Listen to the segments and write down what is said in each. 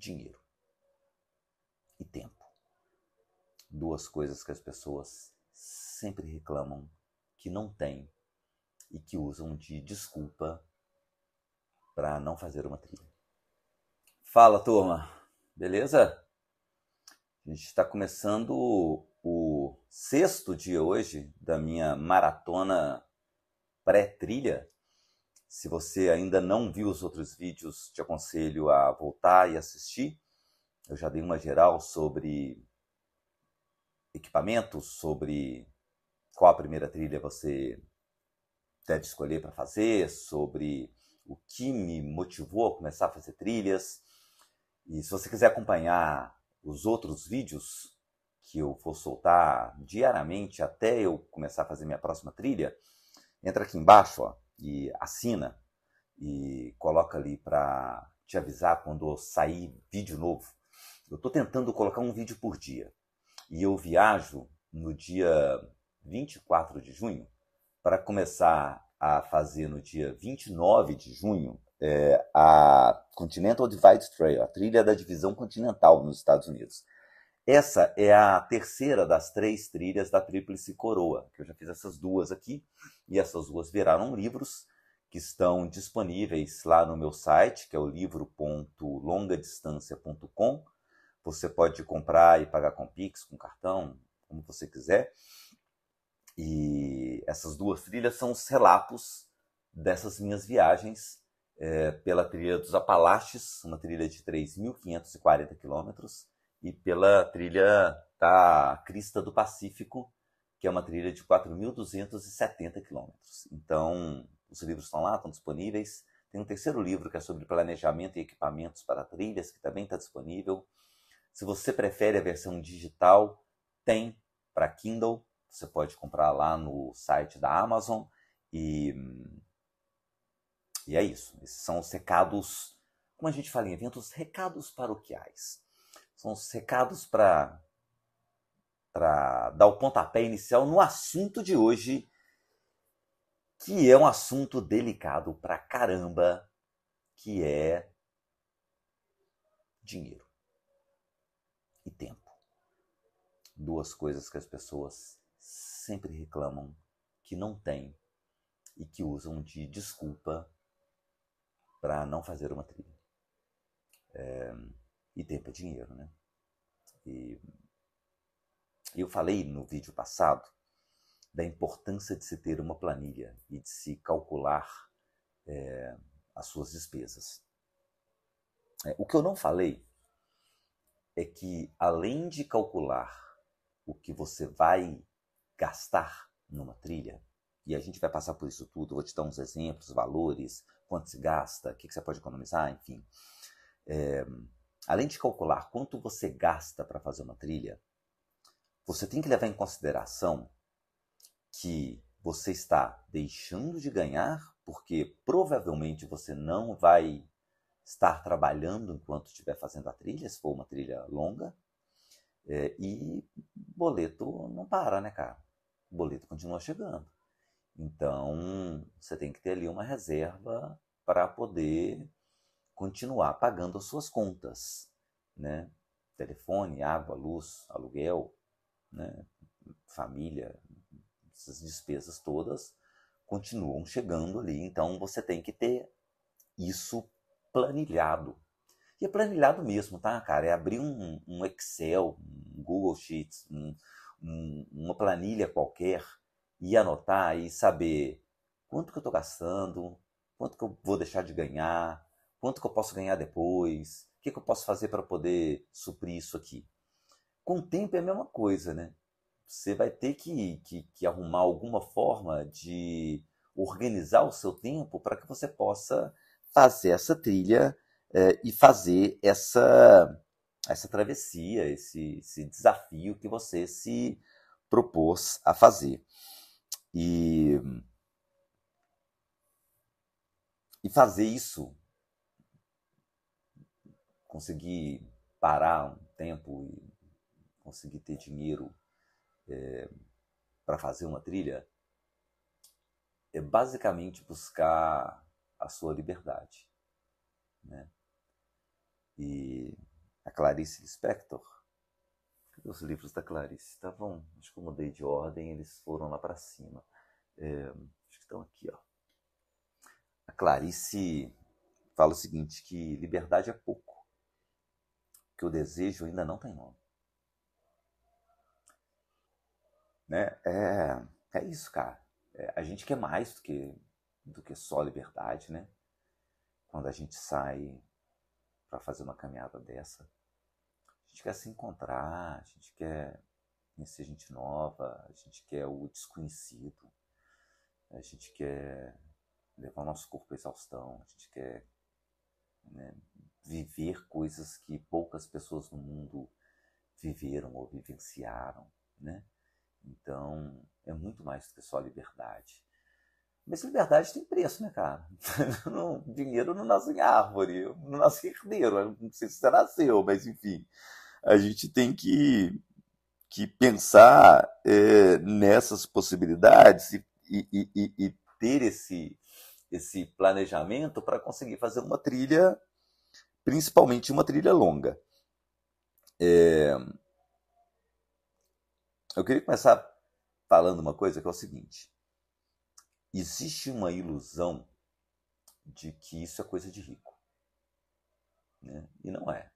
dinheiro e tempo. Duas coisas que as pessoas sempre reclamam que não têm e que usam de desculpa para não fazer uma trilha. Fala, turma! Beleza? A gente está começando o sexto dia hoje da minha maratona pré-trilha. Se você ainda não viu os outros vídeos, te aconselho a voltar e assistir. Eu já dei uma geral sobre equipamentos, sobre qual a primeira trilha você deve escolher para fazer, sobre o que me motivou a começar a fazer trilhas. E se você quiser acompanhar os outros vídeos que eu vou soltar diariamente até eu começar a fazer minha próxima trilha, entra aqui embaixo, ó, e assina e coloca ali para te avisar quando sair vídeo novo. Eu estou tentando colocar um vídeo por dia e eu viajo no dia 24 de junho para começar a fazer no dia 29 de junho a Continental Divide Trail, a trilha da divisão continental nos Estados Unidos. Essa é a terceira das 3 trilhas da Tríplice Coroa, que eu já fiz essas duas aqui, e essas duas viraram livros que estão disponíveis lá no meu site, que é o livro.longadistância.com. Você pode comprar e pagar com Pix, com cartão, como você quiser. E essas duas trilhas são os relatos dessas minhas viagens pela trilha dos Apalaches, uma trilha de 3.540 quilômetros, e pela trilha da Crista do Pacífico, que é uma trilha de 4.270 quilômetros. Então, os livros estão lá, estão disponíveis. Tem um terceiro livro que é sobre planejamento e equipamentos para trilhas, que também está disponível. Se você prefere a versão digital, tem para Kindle. Você pode comprar lá no site da Amazon. E é isso. Esses são os recados, como a gente fala em eventos, recados paroquiais. São os recados para dar o pontapé inicial no assunto de hoje, que é um assunto delicado pra caramba, que é dinheiro e tempo. Duas coisas que as pessoas sempre reclamam que não têm e que usam de desculpa para não fazer uma trilha. E tempo é dinheiro, né? E eu falei no vídeo passado da importância de se ter uma planilha e de se calcular as suas despesas. O que eu não falei é que, além de calcular o que você vai gastar numa trilha, e a gente vai passar por isso tudo, vou te dar uns exemplos, valores, quanto se gasta, o que você pode economizar, enfim. Além de calcular quanto você gasta para fazer uma trilha, você tem que levar em consideração que você está deixando de ganhar, porque provavelmente você não vai estar trabalhando enquanto estiver fazendo a trilha, se for uma trilha longa, e boleto não para, né, cara? O boleto continua chegando. Então, você tem que ter ali uma reserva para poder continuar pagando as suas contas, né? Telefone, água, luz, aluguel, né? Família, essas despesas todas continuam chegando ali. Então, você tem que ter isso planilhado. E é planilhado mesmo, tá, cara? É abrir um Excel, um Google Sheets, uma planilha qualquer e anotar e saber quanto que eu estou gastando, quanto que eu vou deixar de ganhar, quanto que eu posso ganhar depois, o que eu posso fazer para poder suprir isso aqui. Com o tempo é a mesma coisa, né? Você vai ter que arrumar alguma forma de organizar o seu tempo para que você possa fazer essa trilha e fazer essa travessia, esse desafio que você se propôs a fazer. E fazer isso, conseguir parar um tempo e conseguir ter dinheiro para fazer uma trilha, é basicamente buscar a sua liberdade, né? E a Clarice Lispector. Cadê os livros da Clarice? Estavam, acho que eu mudei de ordem, eles foram lá para cima. Acho que estão aqui, ó. A Clarice fala o seguinte, que liberdade é pouco, que o desejo ainda não tem nome. Né? É isso, cara. A gente quer mais do que só liberdade, né? Quando a gente sai para fazer uma caminhada dessa, a gente quer se encontrar, a gente quer conhecer gente nova, a gente quer o desconhecido, a gente quer levar o nosso corpo à exaustão, a gente quer, né, viver coisas que poucas pessoas no mundo viveram ou vivenciaram, né? Então, é muito mais do que só liberdade. Mas liberdade tem preço, né, cara? Dinheiro não nasce em árvore, não nasce em herdeiro. Não sei se você nasceu, mas enfim. A gente tem que pensar nessas possibilidades e ter esse planejamento para conseguir fazer uma trilha, principalmente uma trilha longa. Eu queria começar falando uma coisa que é o seguinte. Existe uma ilusão de que isso é coisa de rico, né? E não é.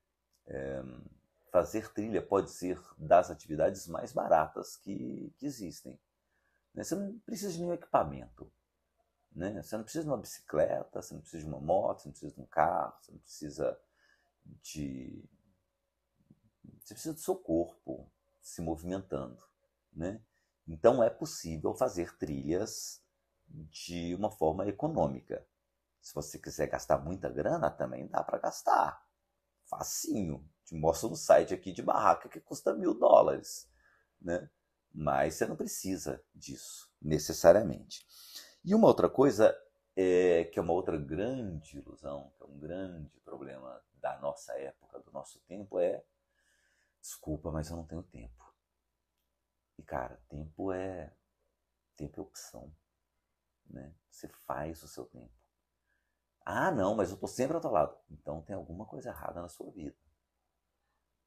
Fazer trilha pode ser das atividades mais baratas que existem, né? Você não precisa de nenhum equipamento, né? Você não precisa de uma bicicleta, você não precisa de uma moto, você não precisa de um carro, você não precisa de... Você precisa do seu corpo se movimentando, né? Então é possível fazer trilhas de uma forma econômica. Se você quiser gastar muita grana, também dá para gastar. Facinho. Te mostro no site aqui de barraca que custa $1.000, né? Mas você não precisa disso, necessariamente. E uma outra coisa, que é uma outra grande ilusão, que é um grande problema da nossa época, do nosso tempo, desculpa, mas eu não tenho tempo. E, cara, tempo é opção, né? Você faz o seu tempo. Ah, não, mas eu estou sempre atolado. Então tem alguma coisa errada na sua vida.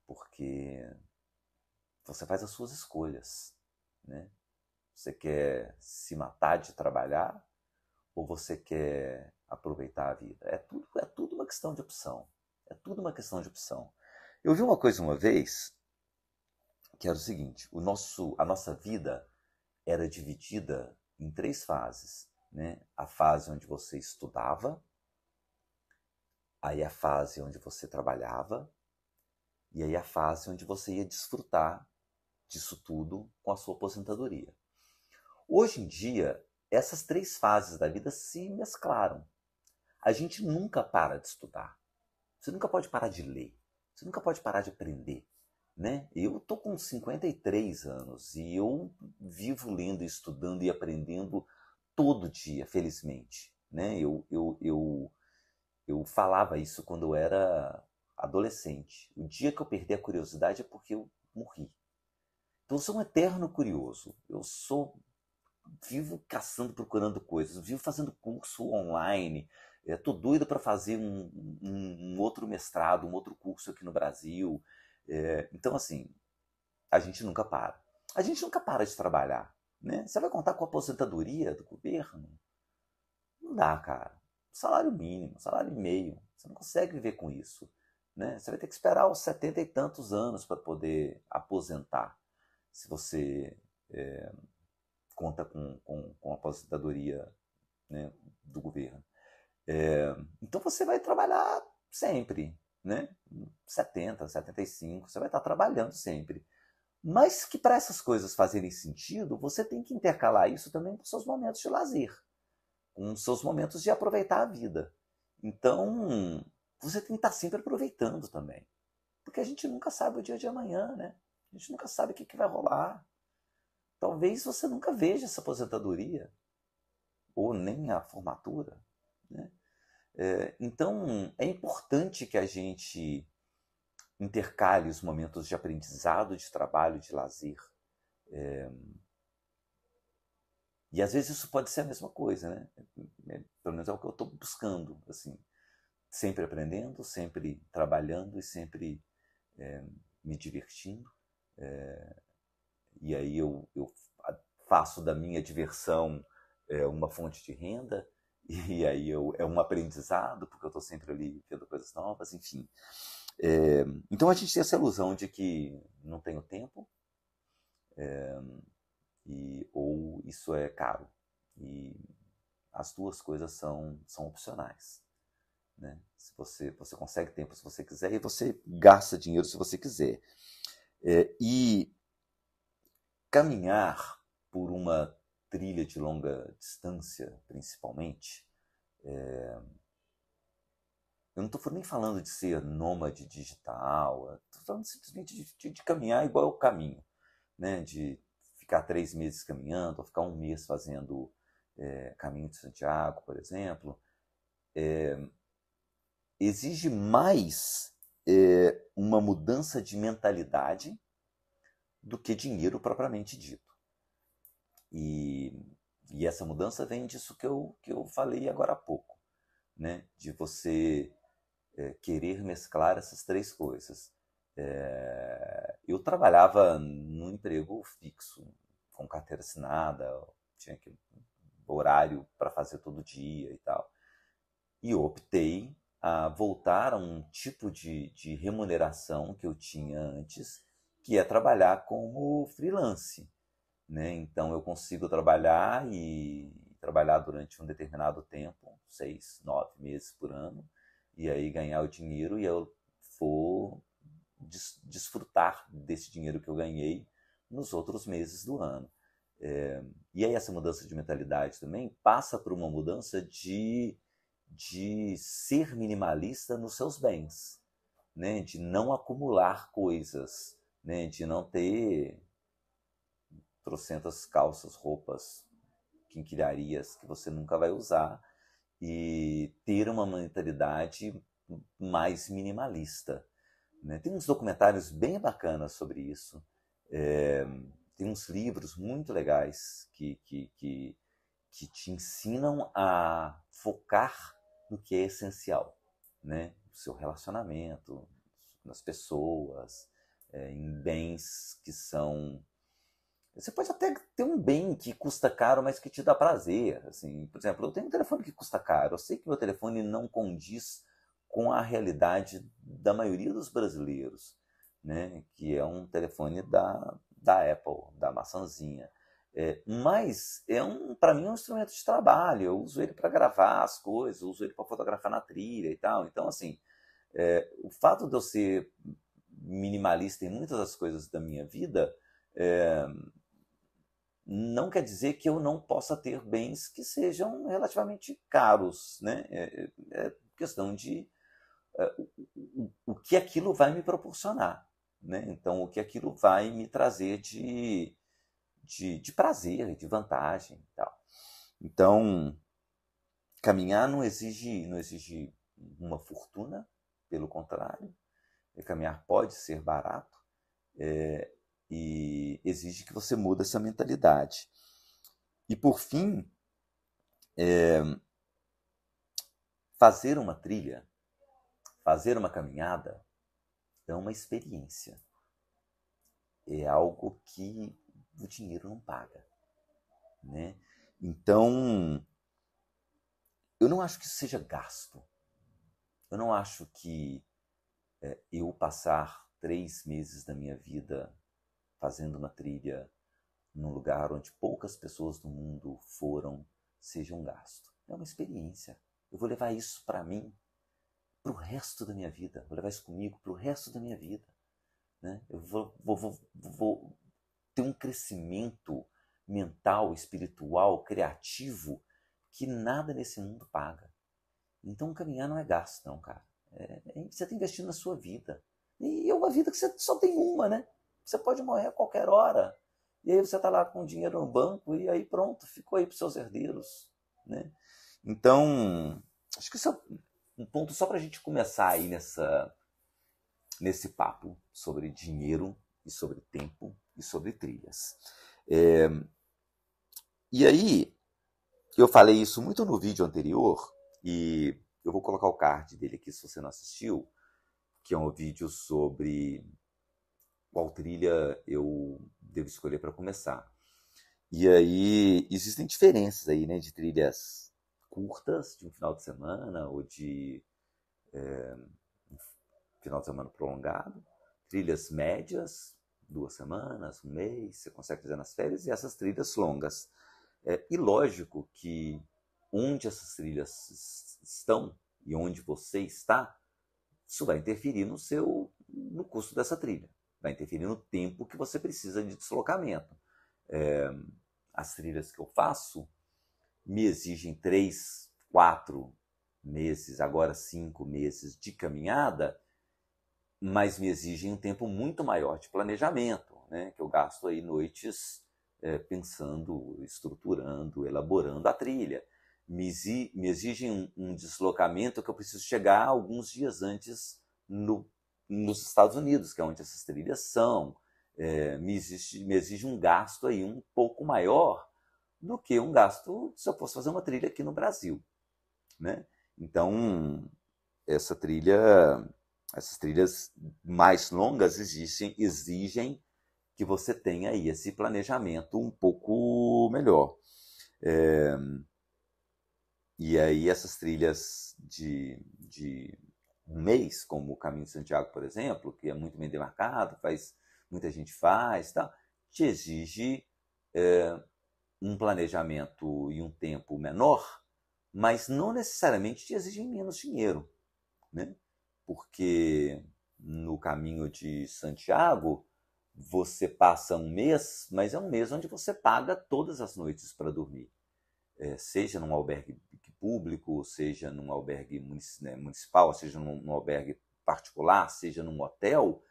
Porque você faz as suas escolhas, né? Você quer se matar de trabalhar ou você quer aproveitar a vida? É tudo uma questão de opção. É tudo uma questão de opção. Eu vi uma coisa uma vez que era o seguinte: a nossa vida era dividida em 3 fases, né? A fase onde você estudava, aí a fase onde você trabalhava, e aí a fase onde você ia desfrutar disso tudo com a sua aposentadoria. Hoje em dia, essas 3 fases da vida se mesclaram. A gente nunca para de estudar. Você nunca pode parar de ler. Você nunca pode parar de aprender, né? Eu tô com 53 anos e eu vivo lendo, estudando e aprendendo todo dia, felizmente, né? Eu falava isso quando eu era adolescente. O dia que eu perder a curiosidade é porque eu morri. Então eu sou um eterno curioso. Vivo caçando, procurando coisas, vivo fazendo curso online. Estou doido para fazer um outro mestrado, um outro curso aqui no Brasil. Então, assim, a gente nunca para. A gente nunca para de trabalhar, né? Você vai contar com a aposentadoria do governo? Não dá, cara. Salário mínimo, salário e meio. Você não consegue viver com isso, né? Você vai ter que esperar os 70 e tantos anos para poder aposentar, se você conta com a aposentadoria, né, do governo. Então você vai trabalhar sempre, né? 70, 75, você vai estar trabalhando sempre. Mas que para essas coisas fazerem sentido, você tem que intercalar isso também com seus momentos de lazer, com seus momentos de aproveitar a vida. Então, você tem que estar sempre aproveitando também. Porque a gente nunca sabe o dia de amanhã, né? A gente nunca sabe o que vai rolar. Talvez você nunca veja essa aposentadoria, ou nem a formatura, né? Então, é importante que a gente intercale os momentos de aprendizado, de trabalho, de lazer. E às vezes isso pode ser a mesma coisa, né? Pelo menos é o que eu estou buscando, assim, sempre aprendendo, sempre trabalhando e sempre me divertindo, e aí eu faço da minha diversão uma fonte de renda, e aí é um aprendizado, porque eu estou sempre ali vendo coisas novas, enfim. Então a gente tem essa ilusão de que não tenho tempo, ou isso é caro. E as duas coisas são opcionais. Né? Se você consegue tempo se você quiser, e você gasta dinheiro se você quiser. E caminhar por uma trilha de longa distância, principalmente, eu não estou nem falando de ser nômade digital, estou falando simplesmente de caminhar igual ao caminho, né? De ficar 3 meses caminhando, ou ficar 1 mês fazendo Caminho de Santiago, por exemplo, exige mais uma mudança de mentalidade do que dinheiro propriamente dito. E essa mudança vem disso que eu falei agora há pouco, né? De você querer mesclar essas 3 coisas. Eu trabalhava num emprego fixo, com carteira assinada, tinha horário para fazer todo dia e tal. E eu optei a voltar a um tipo de remuneração que eu tinha antes, que é trabalhar como freelance. Né? Então eu consigo trabalhar durante um determinado tempo, 6, 9 meses por ano, e aí ganhar o dinheiro, e eu vou desfrutar desse dinheiro que eu ganhei nos outros meses do ano. E aí essa mudança de mentalidade também passa por uma mudança de ser minimalista nos seus bens, né? De não acumular coisas, né? De não ter trocentas calças, roupas, quinquilharias que você nunca vai usar, e ter uma mentalidade mais minimalista. Né? Tem uns documentários bem bacanas sobre isso. Tem uns livros muito legais que te ensinam a focar no que é essencial, né? O seu relacionamento, nas pessoas, em bens que são... Você pode até ter um bem que custa caro, mas que te dá prazer. Assim, por exemplo, eu tenho um telefone que custa caro. Eu sei que meu telefone não condiz com a realidade da maioria dos brasileiros, né? Que é um telefone da Apple, da maçãzinha. Mas para mim é um instrumento de trabalho. Eu uso ele para gravar as coisas, eu uso ele para fotografar na trilha e tal. Então, assim, o fato de eu ser minimalista em muitas das coisas da minha vida não quer dizer que eu não possa ter bens que sejam relativamente caros, né? É questão de o que aquilo vai me proporcionar, né? Então, o que aquilo vai me trazer de prazer, de vantagem e tal. Então, caminhar não exige uma fortuna, pelo contrário. Caminhar pode ser barato, e exige que você mude essa mentalidade. E, por fim, fazer uma trilha, fazer uma caminhada é uma experiência. É algo que o dinheiro não paga, né? Então, eu não acho que isso seja gasto. Eu não acho que eu passar 3 meses da minha vida fazendo uma trilha num lugar onde poucas pessoas do mundo foram seja um gasto. É uma experiência. Eu vou levar isso para mim para o resto da minha vida. Vou levar isso comigo para o resto da minha vida. Né? Eu vou ter um crescimento mental, espiritual, criativo, que nada nesse mundo paga. Então, caminhar não é gasto, não, cara. Você está investindo na sua vida. E é uma vida que você só tem uma, né? Você pode morrer a qualquer hora. E aí você está lá com o dinheiro no banco, e aí pronto, ficou aí para os seus herdeiros. Né? Então, acho que isso é um ponto só para a gente começar aí nesse papo sobre dinheiro, e sobre tempo, e sobre trilhas. E aí, eu falei isso muito no vídeo anterior, e eu vou colocar o card dele aqui se você não assistiu, que é um vídeo sobre qual trilha eu devo escolher para começar. E aí existem diferenças aí, né, de trilhas curtas, de um final de semana, ou de um final de semana prolongado, trilhas médias, 2 semanas, um mês, você consegue fazer nas férias, e essas trilhas longas. E lógico que onde essas trilhas estão e onde você está, isso vai interferir no custo dessa trilha, vai interferir no tempo que você precisa de deslocamento. As trilhas que eu faço me exigem 3, 4 meses, agora 5 meses de caminhada, mas me exigem um tempo muito maior de planejamento, né? Que eu gasto aí noites pensando, estruturando, elaborando a trilha. Me exigem um deslocamento que eu preciso chegar alguns dias antes nos Estados Unidos, que é onde essas trilhas são. Me exige um gasto aí um pouco maior do que um gasto se eu fosse fazer uma trilha aqui no Brasil, né? Então, essas trilhas mais longas exigem que você tenha aí esse planejamento um pouco melhor. E aí essas trilhas de um mês, como o Caminho de Santiago, por exemplo, que é muito bem demarcado, muita gente faz, tá? Te exige um planejamento e um tempo menor, mas não necessariamente te exigem menos dinheiro, né? Porque no Caminho de Santiago você passa um mês, mas é um mês onde você paga todas as noites para dormir. Seja num albergue público, seja num albergue municipal, seja num albergue particular, seja num hotel,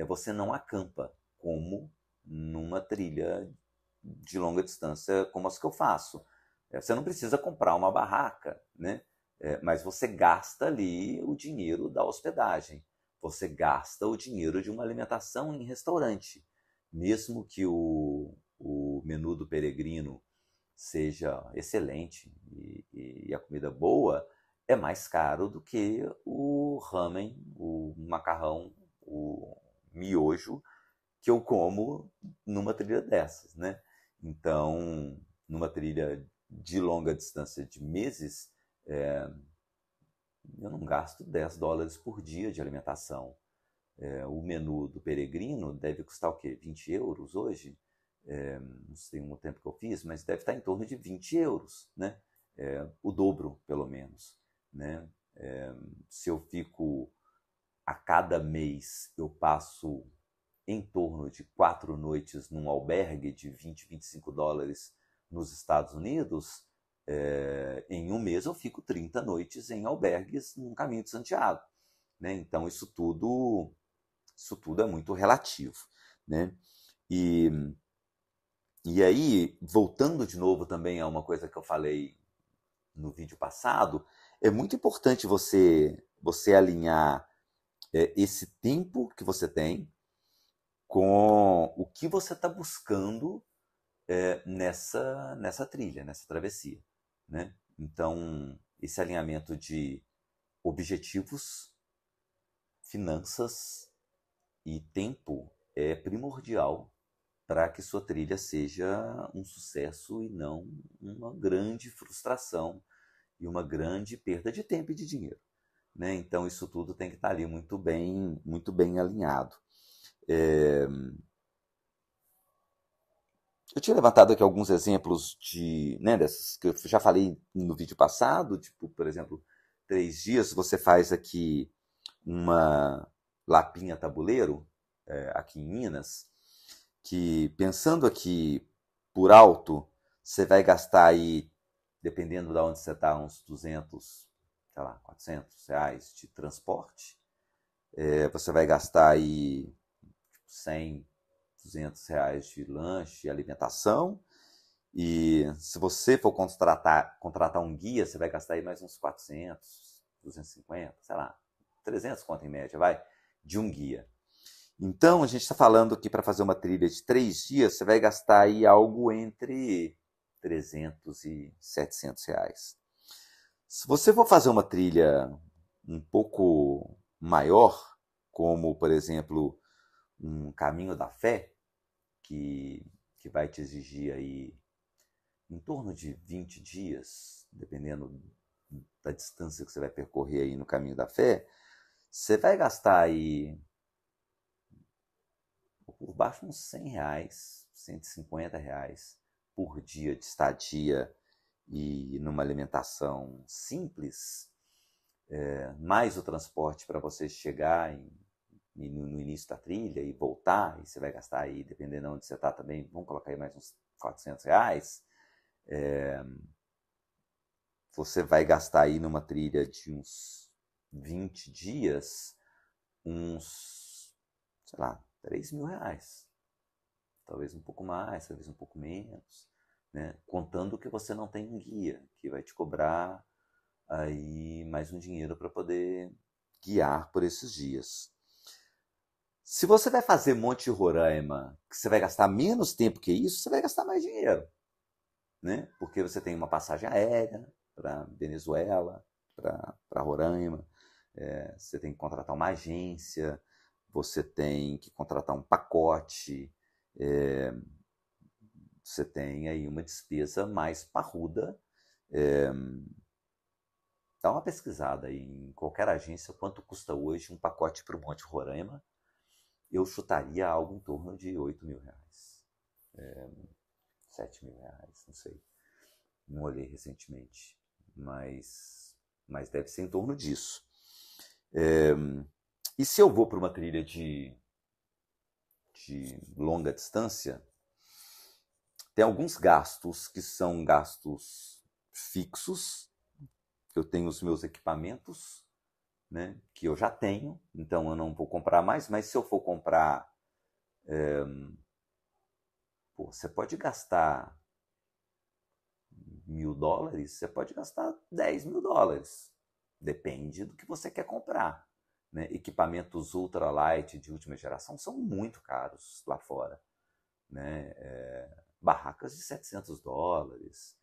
você não acampa como numa trilha de longa distância como as que eu faço. Você não precisa comprar uma barraca, né? Mas você gasta ali o dinheiro da hospedagem, você gasta o dinheiro de uma alimentação em restaurante. Mesmo que o menu do peregrino seja excelente e a comida boa, é mais caro do que o ramen, o macarrão, o miojo que eu como numa trilha dessas, né? Então, numa trilha de longa distância de meses, eu não gasto $10 por dia de alimentação. O menu do peregrino deve custar o quê? 20 euros hoje? Não sei o tempo que eu fiz, mas deve estar em torno de 20 euros, né? O dobro, pelo menos, né? Se eu fico a cada mês, eu passo em torno de 4 noites num albergue de 20, $25 nos Estados Unidos, em um mês eu fico 30 noites em albergues no Caminho de Santiago, né? Então isso tudo é muito relativo, né? E aí, voltando de novo também a uma coisa que eu falei no vídeo passado, é muito importante você alinhar esse tempo que você tem com o que você está buscando nessa trilha, nessa travessia, né? Então, esse alinhamento de objetivos, finanças e tempo é primordial para que sua trilha seja um sucesso e não uma grande frustração e uma grande perda de tempo e de dinheiro, né? Então, isso tudo tem que estar ali muito bem alinhado. Eu tinha levantado aqui alguns exemplos dessas que eu já falei no vídeo passado, tipo, por exemplo, 3 dias você faz aqui uma lapinha tabuleiro, aqui em Minas, que pensando aqui por alto, você vai gastar aí, dependendo de onde você está, uns 200, sei lá, R$ 400 de transporte. Você vai gastar aí 100, R$ 200 de lanche e alimentação. E se você for contratar um guia, você vai gastar aí mais uns 400, 250, sei lá, 300 conto em média, vai, de um guia. Então, a gente está falando que para fazer uma trilha de 3 dias, você vai gastar aí algo entre 300 e R$ 700. Se você for fazer uma trilha um pouco maior, como, por exemplo, um Caminho da Fé, que vai te exigir aí em torno de 20 dias, dependendo da distância que você vai percorrer aí no Caminho da Fé, você vai gastar aí por baixo uns R$100, R$150 por dia de estadia e numa alimentação simples, mais o transporte para você chegar no início da trilha e voltar, e você vai gastar aí, dependendo de onde você está também, vamos colocar aí mais uns R$400, você vai gastar aí numa trilha de uns 20 dias, uns, sei lá, R$3.000. Talvez um pouco mais, talvez um pouco menos, né? Contando que você não tem um guia, que vai te cobrar aí mais um dinheiro para poder guiar por esses dias. Se você vai fazer Monte Roraima, que você vai gastar menos tempo que isso, você vai gastar mais dinheiro, né? Porque você tem uma passagem aérea para Venezuela, para Roraima, você tem que contratar uma agência, você tem que contratar um pacote, você tem aí uma despesa mais parruda. Dá uma pesquisada aí em qualquer agência quanto custa hoje um pacote para o Monte Roraima. Eu chutaria algo em torno de R$8.000, R$7.000, não sei. Não olhei recentemente, mas deve ser em torno disso. E se eu vou para uma trilha de longa distância, tem alguns gastos que são gastos fixos. Eu tenho os meus equipamentos, né, que eu já tenho, então eu não vou comprar mais, mas se eu for comprar, você pode gastar $1.000, você pode gastar $10.000. Depende do que você quer comprar. Né? Equipamentos ultralight de última geração são muito caros lá fora. Né? Barracas de $700,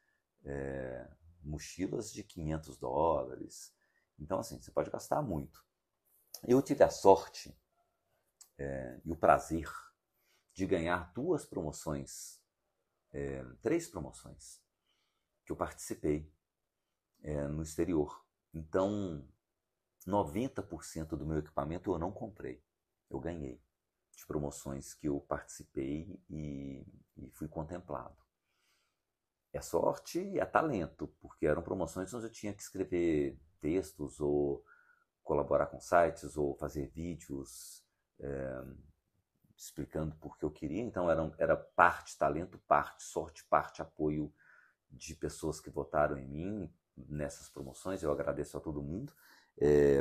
mochilas de $500. Então, assim, você pode gastar muito. Eu tive a sorte e o prazer de ganhar 2 promoções, 3 promoções, que eu participei no exterior. Então, 90% do meu equipamento eu não comprei, eu ganhei, de promoções que eu participei e fui contemplado. É sorte e é talento, porque eram promoções onde eu tinha que escrever textos ou colaborar com sites ou fazer vídeos explicando por que eu queria. Então era parte talento, parte sorte, parte apoio de pessoas que votaram em mim nessas promoções. Eu agradeço a todo mundo.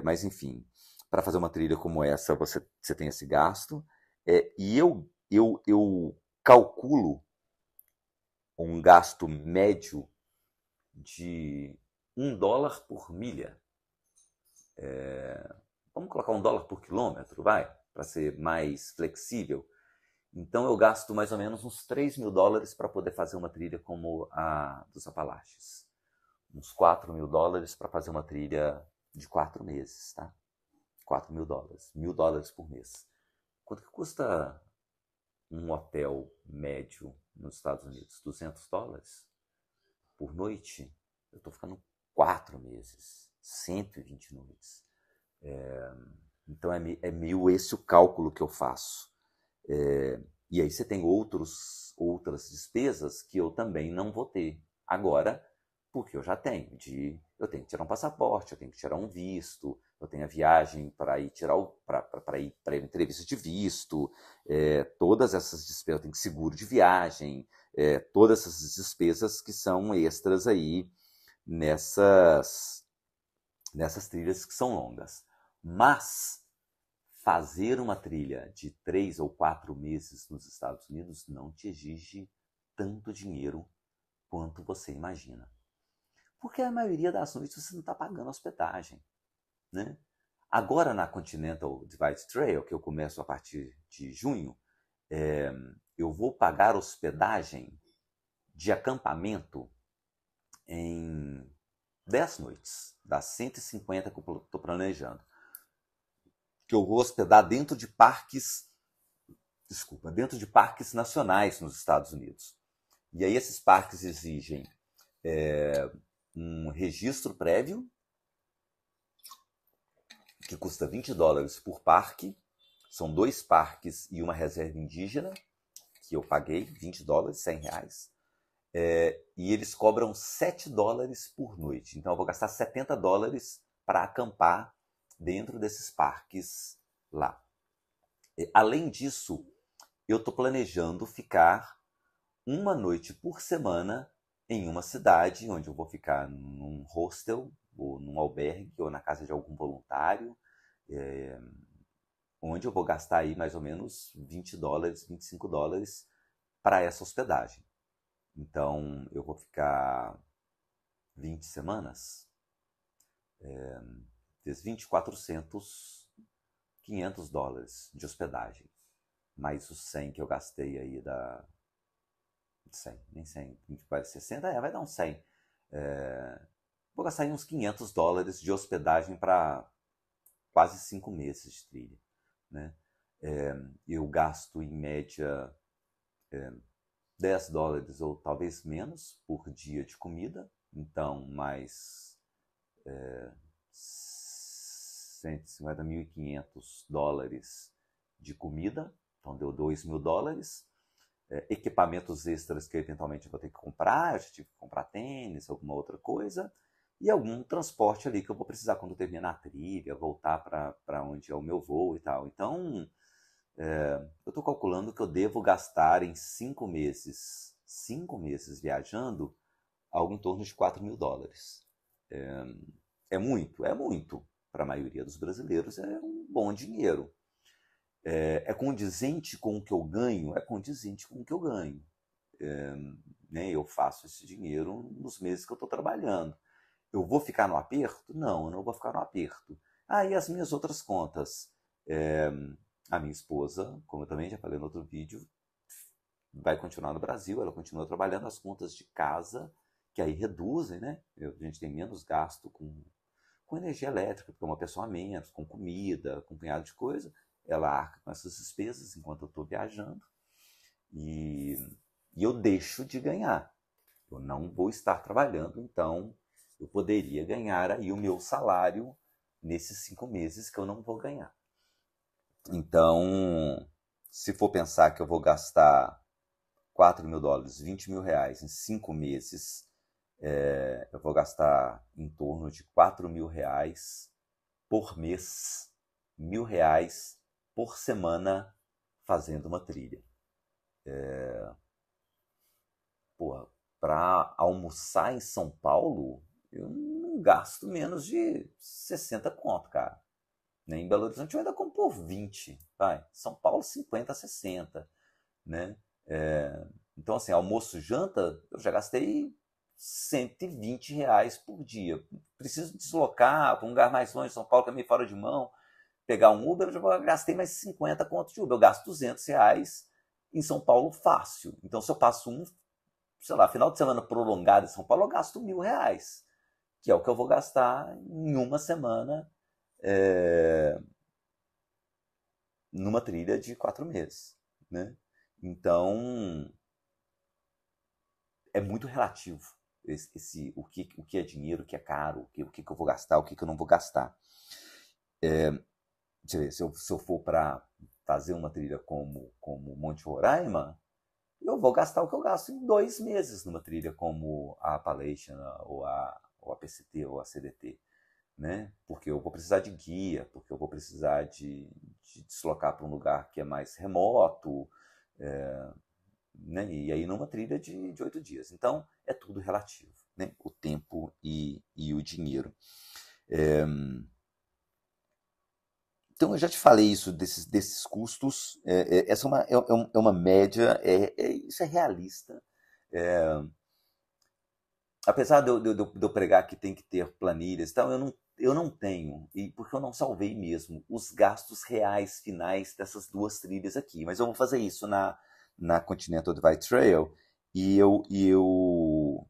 Mas enfim, para fazer uma trilha como essa, você tem esse gasto. E eu calculo um gasto médio de $1 por milha. Vamos colocar $1 por quilômetro, vai? Para ser mais flexível. Então eu gasto mais ou menos uns $3.000 para poder fazer uma trilha como a dos Apalaches. Uns $4.000 para fazer uma trilha de 4 meses, tá? $4.000, $1.000 por mês. Quanto que custa um hotel médio nos Estados Unidos? $200 por noite? Eu estou ficando 4 meses, 120 noites. Então é meio esse o cálculo que eu faço. E aí você tem outras despesas que eu também não vou ter agora, porque eu já tenho. Eu tenho que tirar um passaporte, eu tenho que tirar um visto, eu tenho a viagem para ir para ir para entrevista de visto, todas essas despesas, eu tenho seguro de viagem, todas essas despesas que são extras aí nessas trilhas que são longas. Mas fazer uma trilha de 3 ou 4 meses nos Estados Unidos não te exige tanto dinheiro quanto você imagina. Porque a maioria das noites você não está pagando hospedagem. Né? Agora na Continental Divide Trail, que eu começo a partir de junho, eu vou pagar hospedagem de acampamento em 10 noites, das 150 que eu estou planejando. que eu vou hospedar dentro de parques, dentro de parques nacionais nos Estados Unidos. E aí esses parques exigem um registro prévio, que custa $20 por parque. São 2 parques e uma reserva indígena, que eu paguei $20, R$100. E eles cobram $7 por noite. Então eu vou gastar $70 para acampar dentro desses parques lá. Além disso, eu estou planejando ficar uma noite por semana em uma cidade, onde eu vou ficar num hostel, ou num albergue, ou na casa de algum voluntário, onde eu vou gastar aí mais ou menos $20, $25 para essa hospedagem. Então, eu vou ficar 20 semanas, vezes 20, $400, $500 de hospedagem. Mais os 100 que eu gastei aí da... 100, nem 100, 20, 40, 60, vai dar uns 100. Vou gastar aí uns $500 de hospedagem para quase 5 meses de trilha, né? Eu gasto em média $10 ou talvez menos por dia de comida, então mais $150, $1.500 de comida, então deu $2.000. Equipamentos extras que eventualmente eu vou ter que comprar, eu já tive que comprar tênis, alguma outra coisa, e algum transporte ali que eu vou precisar quando terminar a trilha, voltar para onde é o meu voo e tal. Então, eu estou calculando que eu devo gastar em 5 meses viajando, algo em torno de $4.000. É muito. Para a maioria dos brasileiros é um bom dinheiro. É condizente com o que eu ganho? É condizente com o que eu ganho. Né? Eu faço esse dinheiro nos meses que eu estou trabalhando. Eu vou ficar no aperto? Não, eu não vou ficar no aperto. E as minhas outras contas? A minha esposa, como eu também já falei no outro vídeo, vai continuar no Brasil, ela continua trabalhando. As contas de casa, que aí reduzem, né? A gente tem menos gasto com energia elétrica, porque é uma pessoa a menos, com comida, com um punhado de coisa. Ela arca com essas despesas enquanto eu estou viajando. E eu deixo de ganhar. Eu não vou estar trabalhando, então eu poderia ganhar aí o meu salário nesses 5 meses que eu não vou ganhar. Então, se for pensar que eu vou gastar $4.000, $20.000 em 5 meses, eu vou gastar em torno de R$4.000 por mês, R$1.000 por semana fazendo uma trilha. Para almoçar em São Paulo, eu não gasto menos de 60 conto, cara. Em Belo Horizonte eu ainda como por 20, vai. São Paulo 50, 60, né? Então, assim, almoço, janta, eu já gastei R$120 por dia. Preciso deslocar para um lugar mais longe de São Paulo, que é meio fora de mão, pegar um Uber, eu já gastei mais 50 conto de Uber. Eu gasto R$200 em São Paulo fácil. Então, se eu passo final de semana prolongado em São Paulo, eu gasto R$1.000, que é o que eu vou gastar em uma semana numa trilha de 4 meses, né? Então, é muito relativo o que é dinheiro, o que é caro, o que eu vou gastar, o que eu não vou gastar. Deixa eu ver, se eu for para fazer uma trilha como Monte Roraima, eu vou gastar o que eu gasto em 2 meses numa trilha como a Appalachian, ou a PCT, ou a CDT. Né? Porque eu vou precisar de guia, porque eu vou precisar de deslocar para um lugar que é mais remoto, né? E aí numa trilha de 8 dias. Então, é tudo relativo, né? O tempo e o dinheiro. Então, eu já te falei isso desses custos. Essa é uma média, isso é realista. Apesar de eu pregar que tem que ter planilhas e tal, eu não tenho, porque eu não salvei mesmo os gastos reais finais dessas 2 trilhas aqui. Mas eu vou fazer isso na Continental Divide Trail e eu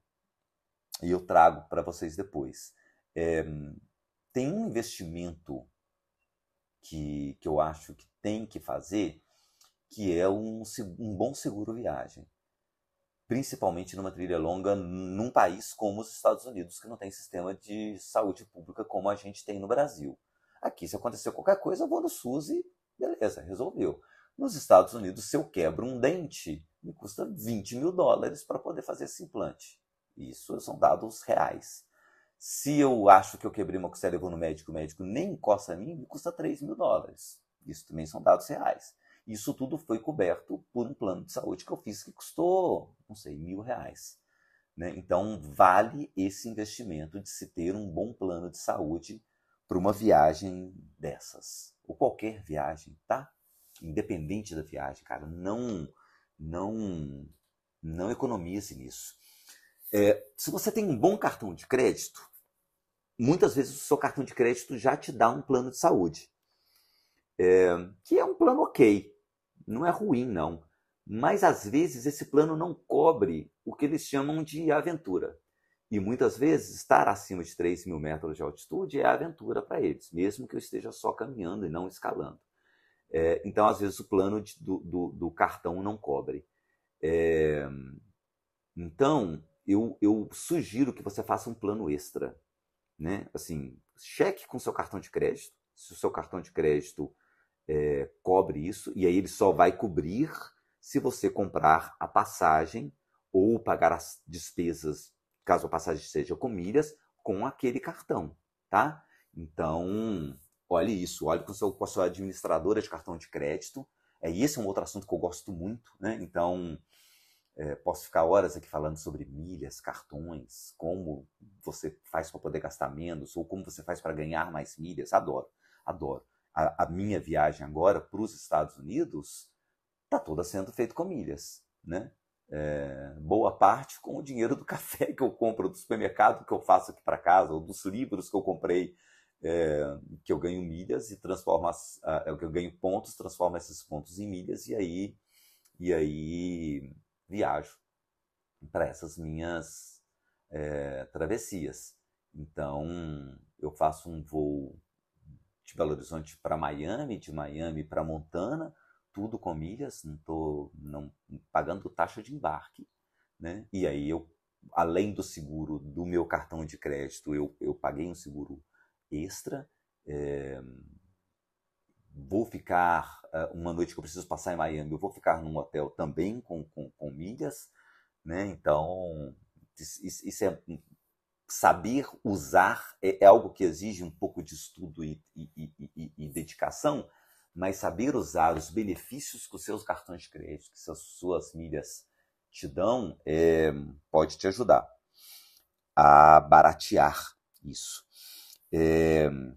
trago para vocês depois. Tem um investimento que eu acho que tem que fazer, que é um bom seguro viagem. Principalmente numa trilha longa num país como os Estados Unidos, que não tem sistema de saúde pública como a gente tem no Brasil. Aqui, se acontecer qualquer coisa, eu vou no SUS e beleza, resolveu. Nos Estados Unidos, se eu quebro um dente, me custa $20.000 para poder fazer esse implante. Isso são dados reais. Se eu acho que eu quebrei uma costela e vou no médico, o médico nem encosta em mim, me custa $3.000. Isso também são dados reais. Isso tudo foi coberto por um plano de saúde que eu fiz que custou, não sei, R$1.000. Né? Então, vale esse investimento de se ter um bom plano de saúde para uma viagem dessas. Ou qualquer viagem, tá? Independente da viagem, cara. Não economize nisso. Se você tem um bom cartão de crédito, muitas vezes o seu cartão de crédito já te dá um plano de saúde. Que é um plano ok. Não é ruim, não. Mas, às vezes, esse plano não cobre o que eles chamam de aventura. E, muitas vezes, estar acima de 3.000 metros de altitude é aventura para eles, mesmo que eu esteja só caminhando e não escalando. Então, às vezes, o plano do cartão não cobre. Então, eu sugiro que você faça um plano extra. Né? Assim, cheque com o seu cartão de crédito, se o seu cartão de crédito cobre isso, e aí ele só vai cobrir se você comprar a passagem ou pagar as despesas, caso a passagem seja com milhas, com aquele cartão, tá? Então, olhe isso, olhe com a sua administradora de cartão de crédito. E esse é um outro assunto que eu gosto muito, né? Então, posso ficar horas aqui falando sobre milhas, cartões, como você faz para poder gastar menos, ou como você faz para ganhar mais milhas. Adoro, adoro. A minha viagem agora para os Estados Unidos está toda sendo feita com milhas, né? Boa parte com o dinheiro do café que eu compro, do supermercado que eu faço aqui para casa, ou dos livros que eu comprei, que eu ganho milhas e transformo que eu ganho pontos, transformo esses pontos em milhas e aí viajo para essas minhas travessias. Então, eu faço um voo de Belo Horizonte para Miami, de Miami para Montana, tudo com milhas, não estou pagando taxa de embarque. Né? E aí, além do seguro do meu cartão de crédito, eu paguei um seguro extra. Vou ficar uma noite que eu preciso passar em Miami, eu vou ficar num hotel também com milhas. Né? Então, isso é saber usar, é algo que exige um pouco de estudo e dedicação, mas saber usar os benefícios que os seus cartões de crédito, que as suas milhas te dão, pode te ajudar a baratear isso. Eu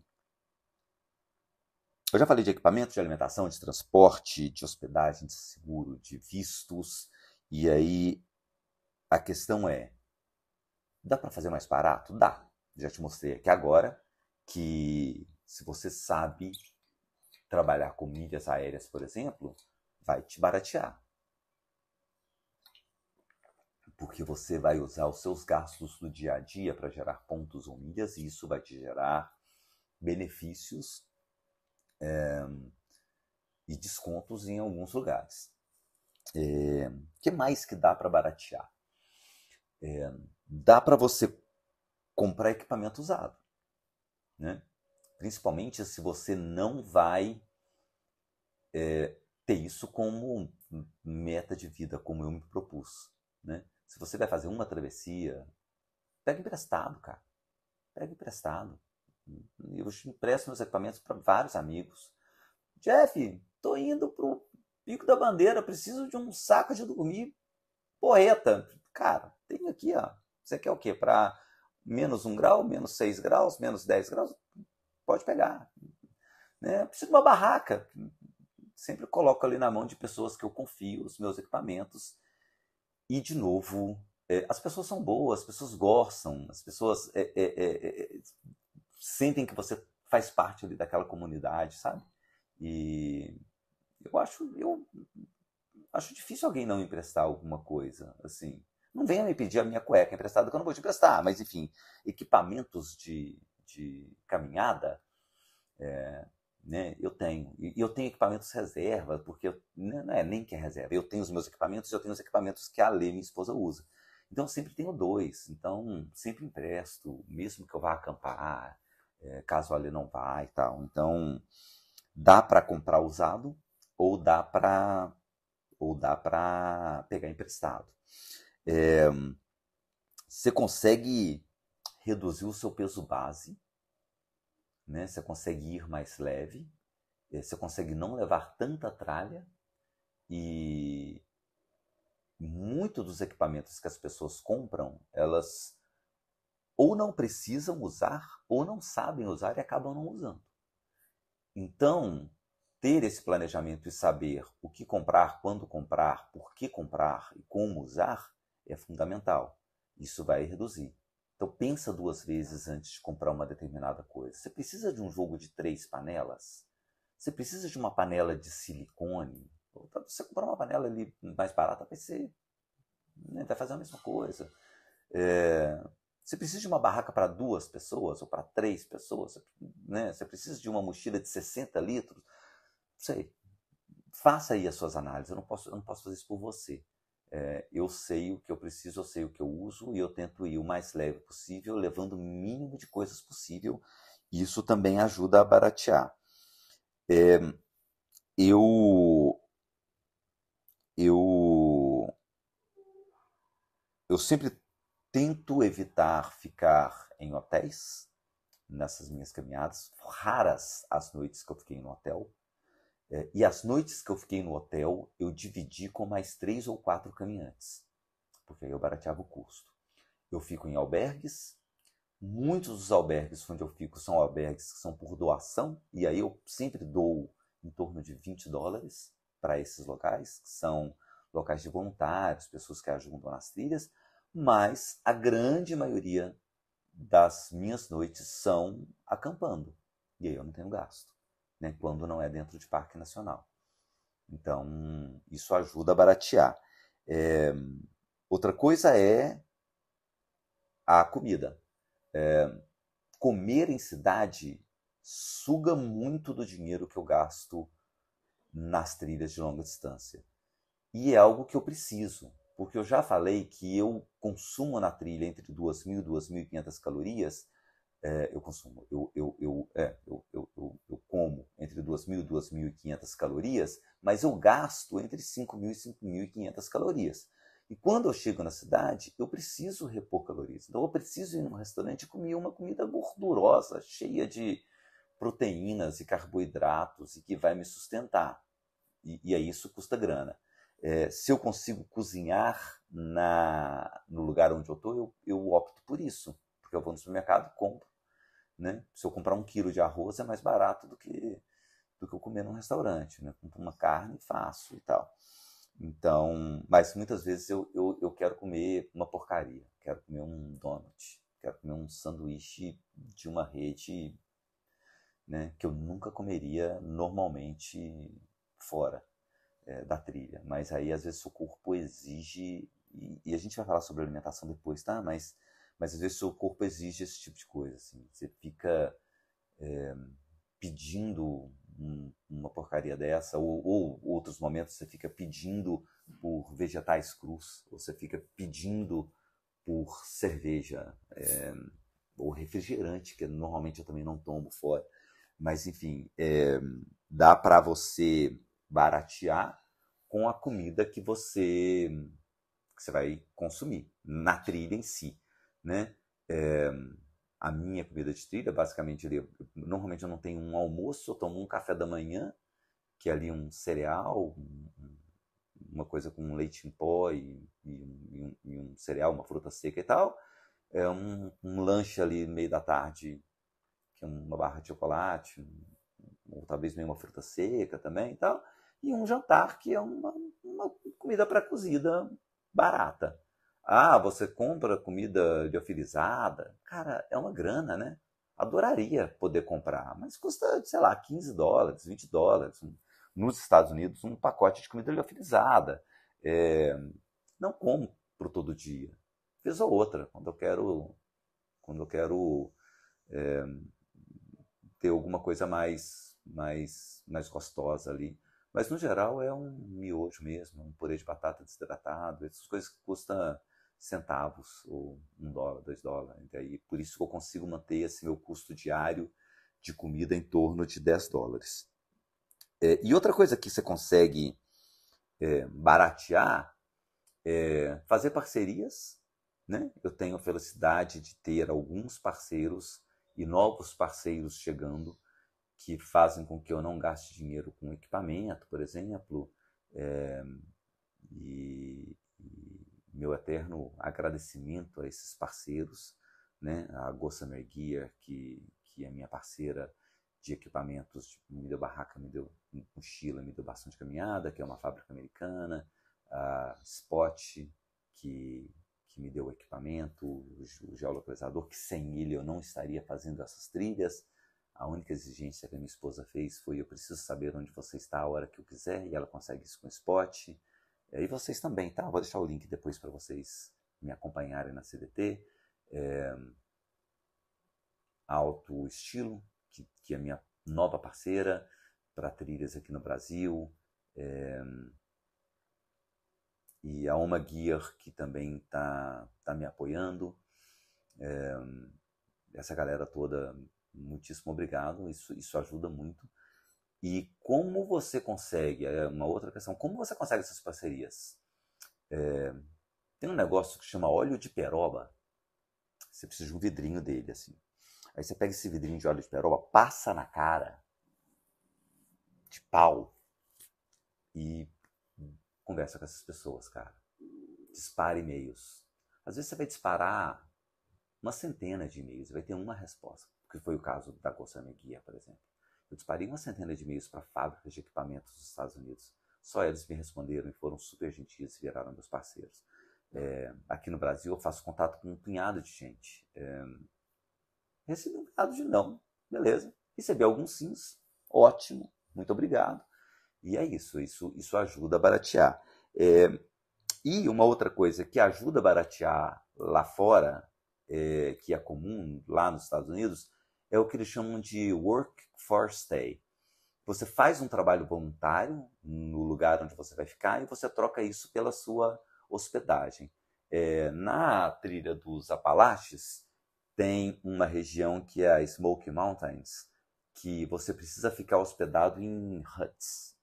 já falei de equipamento, de alimentação, de transporte, de hospedagem, de seguro, de vistos, e aí a questão dá para fazer mais barato? Dá. Já te mostrei aqui agora que se você sabe trabalhar com milhas aéreas, por exemplo, vai te baratear. Porque você vai usar os seus gastos do dia a dia para gerar pontos ou milhas, e isso vai te gerar benefícios e descontos em alguns lugares. O que mais que dá para baratear? Dá para você comprar equipamento usado, né? Principalmente se você não vai ter isso como meta de vida, como eu me propus, né? Se você vai fazer uma travessia, pega emprestado, cara. Pega emprestado. Eu empresto meus equipamentos para vários amigos. Jeff, tô indo pro Pico da Bandeira, preciso de um saco de dormir porreta. Cara, tem aqui, ó. Você quer o quê? Para menos 1 grau, menos 6 graus, menos 10 graus? Pode pegar. Né? Preciso de uma barraca. Sempre coloco ali na mão de pessoas que eu confio os meus equipamentos. E, de novo, as pessoas são boas, as pessoas gostam, as pessoas sentem que você faz parte ali daquela comunidade, sabe? E eu acho difícil alguém não emprestar alguma coisa, assim. Não venha me pedir a minha cueca emprestada, que eu não vou te emprestar, mas, enfim, equipamentos de caminhada, né? Eu tenho. E eu tenho equipamentos reserva, porque não é nem que é reserva. Eu tenho os meus equipamentos e eu tenho os equipamentos que a Lê, minha esposa, usa. Então eu sempre tenho dois. Então sempre empresto, mesmo que eu vá acampar, caso a Lê não vá e tal. Então dá para comprar usado ou dá para pegar emprestado. Você consegue reduzir o seu peso base, né? Você consegue ir mais leve, você consegue não levar tanta tralha e muitos dos equipamentos que as pessoas compram, elas ou não precisam usar ou não sabem usar e acabam não usando. Então, ter esse planejamento e saber o que comprar, quando comprar, por que comprar e como usar é fundamental. Isso vai reduzir. Então pensa duas vezes antes de comprar uma determinada coisa. Você precisa de um jogo de 3 panelas? Você precisa de uma panela de silicone? Você comprar uma panela ali mais barata vai ser, né, vai fazer a mesma coisa. Você precisa de uma barraca para 2 pessoas ou para 3 pessoas? Né? Você precisa de uma mochila de 60 litros? Não sei. Faça aí as suas análises. Eu não posso fazer isso por você. Eu sei o que eu preciso, eu sei o que eu uso e eu tento ir o mais leve possível, levando o mínimo de coisas possível. Isso também ajuda a baratear. Eu sempre tento evitar ficar em hotéis nessas minhas caminhadas. Raras as noites que eu fiquei no hotel. E as noites que eu fiquei no hotel, eu dividi com mais 3 ou 4 caminhantes, porque aí eu barateava o custo. Eu fico em albergues. Muitos dos albergues onde eu fico são albergues que são por doação, e aí eu sempre dou em torno de $20 para esses locais, que são locais de voluntários, pessoas que ajudam nas trilhas, mas a grande maioria das minhas noites são acampando, e aí eu não tenho gasto, né, quando não é dentro de parque nacional. Então, isso ajuda a baratear. Outra coisa é a comida. Comer em cidade suga muito do dinheiro que eu gasto nas trilhas de longa distância. E é algo que eu preciso, porque eu já falei que eu consumo na trilha entre 2.000 e 2.500 calorias. Eu como entre 2.000 e 2.500 calorias, mas eu gasto entre 5.000 e 5.500 calorias. E quando eu chego na cidade, eu preciso repor calorias. Então eu preciso ir num restaurante e comer uma comida gordurosa, cheia de proteínas e carboidratos e que vai me sustentar. E aí isso custa grana. Se eu consigo cozinhar no lugar onde eu estou, eu opto por isso. Porque eu vou no supermercado e compro. Né? Se eu comprar 1 quilo de arroz é mais barato do que eu comer num restaurante. Né? Compro uma carne e faço e tal. Então, mas muitas vezes eu quero comer uma porcaria. Quero comer um donut. Quero comer um sanduíche de uma rede, né, que eu nunca comeria normalmente fora da trilha. Mas aí às vezes o corpo exige, e a gente vai falar sobre alimentação depois, tá? Mas às vezes o corpo exige esse tipo de coisa. Assim. Você fica pedindo uma porcaria dessa, ou outros momentos você fica pedindo por vegetais crus, ou você fica pedindo por cerveja, ou refrigerante, que normalmente eu também não tomo fora. Mas, enfim, dá para você baratear com a comida que você vai consumir na trilha em si, né? A minha comida de trilha, basicamente, normalmente eu não tenho um almoço, eu tomo um café da manhã, que é ali um cereal, uma coisa com leite em pó e um cereal, uma fruta seca e tal. Um lanche ali no meio da tarde, que é uma barra de chocolate, ou talvez meio uma fruta seca também e tal. E um jantar, que é uma comida pré-cozida barata. Ah, você compra comida liofilizada? Cara, é uma grana, né? Adoraria poder comprar, mas custa, sei lá, $15, $20. Nos Estados Unidos, um pacote de comida liofilizada. Não como pro todo dia. Vez ou outra, quando eu quero ter alguma coisa mais mais gostosa ali. Mas, no geral, é um miojo mesmo, um purê de batata desidratado, essas coisas que custam centavos, ou $1, $2. E aí, por isso que eu consigo manter esse meu custo diário de comida em torno de $10. E outra coisa que você consegue baratear é fazer parcerias, né? Eu tenho a felicidade de ter alguns parceiros e novos parceiros chegando que fazem com que eu não gaste dinheiro com equipamento, por exemplo, e meu eterno agradecimento a esses parceiros, né? A Gossamer Gear, que é minha parceira de equipamentos, me deu barraca, me deu mochila, me deu bastante caminhada, que é uma fábrica americana, a Spot, que me deu o equipamento, o geolocalizador, que sem ele eu não estaria fazendo essas trilhas. A única exigência que a minha esposa fez foi: eu preciso saber onde você está a hora que eu quiser, e ela consegue isso com o Spot. E vocês também, tá? Vou deixar o link depois para vocês me acompanharem na CDT. Alto Estilo, que é a minha nova parceira para trilhas aqui no Brasil. E a Oma Gear, que também tá me apoiando. Essa galera toda, muitíssimo obrigado, isso ajuda muito. E como você consegue, é uma outra questão, como você consegue essas parcerias? Tem um negócio que chama óleo de peroba. Você precisa de um vidrinho dele, assim. Aí você pega esse vidrinho de óleo de peroba, passa na cara de pau e conversa com essas pessoas, cara. Dispara e-mails. Às vezes você vai disparar uma centena de e-mails e vai ter uma resposta, que foi o caso da Gossamer Gear, por exemplo. Eu disparei uma centena de e-mails para fábricas de equipamentos dos Estados Unidos. Só eles me responderam e foram super gentis e viraram meus parceiros. Aqui no Brasil eu faço contato com um punhado de gente. Recebi um punhado de não, beleza. Recebi alguns sims, ótimo, muito obrigado. E é isso ajuda a baratear. E uma outra coisa que ajuda a baratear lá fora, que é comum lá nos Estados Unidos, é o que eles chamam de work for stay. Você faz um trabalho voluntário no lugar onde você vai ficar e você troca isso pela sua hospedagem. Na trilha dos Apalaches, tem uma região que é a Smoky Mountains, que você precisa ficar hospedado em huts,